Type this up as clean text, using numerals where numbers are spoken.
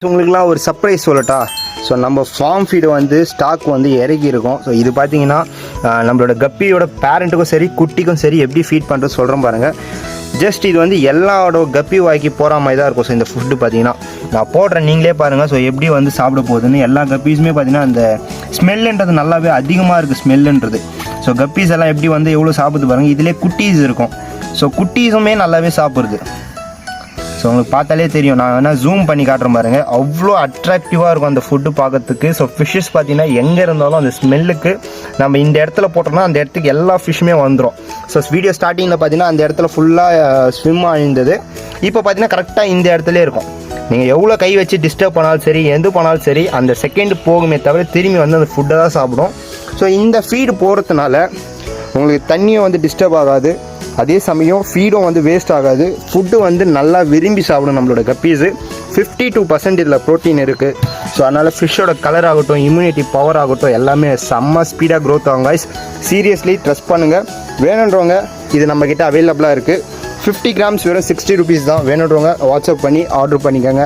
உங்களுக்குலாம் ஒரு சர்ப்ரைஸ் சொல்லட்டா. ஸோ நம்ம ஃபார்ம் ஃபீடு வந்து ஸ்டாக் வந்து இறக்கி இருக்கும். ஸோ இது பார்த்தீங்கன்னா நம்மளோட கப்பியோட பேரண்ட்டுக்கும் சரி குட்டிக்கும் சரி எப்படி ஃபீட் பண்ணுறது சொல்கிறோம் பாருங்கள். ஜஸ்ட் இது வந்து எல்லாரோட கப்பி வாய்க்கு போகிற மாதிரி தான் இருக்கும். ஸோ இந்த ஃபுட்டு பார்த்தீங்கன்னா நான் போடுறேன், நீங்களே பாருங்கள். ஸோ எப்படி வந்து சாப்பிட போகுதுன்னு எல்லா கப்பீஸுமே பார்த்தீங்கன்னா அந்த ஸ்மெல்லுன்றது நல்லாவே அதிகமாக இருக்குது ஸ்மெல்லுன்றது. ஸோ கப்பீஸ் எல்லாம் எப்படி வந்து எவ்வளோ சாப்பிடுது பாருங்கள். இதிலே குட்டீஸ் இருக்கும். ஸோ குட்டீஸுமே நல்லாவே சாப்பிடுது. ஸோ உங்களுக்கு பார்த்தாலே தெரியும். நான் வேணால் ஜூம் பண்ணி காட்டுறேன் பாருங்கள். அவ்வளோ அட்ராக்டிவாக இருக்கும் அந்த ஃபுட்டு பார்க்கறதுக்கு. ஸோ ஃபிஷ்ஷஸ் பார்த்தீங்கன்னா எங்கே இருந்தாலும் அந்த ஸ்மெல்லுக்கு நம்ம இந்த இடத்துல போட்டோம்னா அந்த இடத்துக்கு எல்லா ஃபிஷ்ஷுமே வந்துடும். ஸோ வீடியோ ஸ்டார்டிங்கில் பார்த்தீங்கன்னா அந்த இடத்துல ஃபுல்லாக ஸ்விம் ஆயிருந்தது. இப்போ பார்த்தீங்கன்னா கரெக்டாக இந்த இடத்துல இருக்கும். நீங்கள் எவ்வளோ கை வச்சு டிஸ்டர்ப் பண்ணாலும் சரி எது பண்ணாலும் சரி அந்த செகண்ட் போகுமே தவிர திரும்பி வந்து அந்த ஃபுட்டை தான் சாப்பிடும். ஸோ இந்த ஃபீடு போகிறதுனால உங்களுக்கு தண்ணியும் வந்து டிஸ்டர்ப் ஆகாது, அதே சமயம் ஃபீடும் வந்து வேஸ்ட் ஆகாது. ஃபுட்டு வந்து நல்லா விரும்பி சாப்பிடும் நம்மளோட கப்பீஸு. 52% இதில் ப்ரோட்டீன் இருக்குது. ஸோ அதனால் ஃபிஷ்ஷோட கலர் ஆகட்டும், இம்யூனிட்டி பவர் ஆகட்டும், எல்லாமே செம்ம ஸ்பீடாக க்ரோத் ஆகும் guys. சீரியஸ்லி ட்ரஸ்ட் பண்ணுங்கள். வேணுன்றவங்க இது நம்மக்கிட்ட அவைலபிளாக இருக்குது. 50 கிராம்ஸ் வெறும் 60 rupees தான். வேணுன்றவங்க வாட்ஸ்அப் பண்ணி ஆர்டர் பண்ணிக்கோங்க.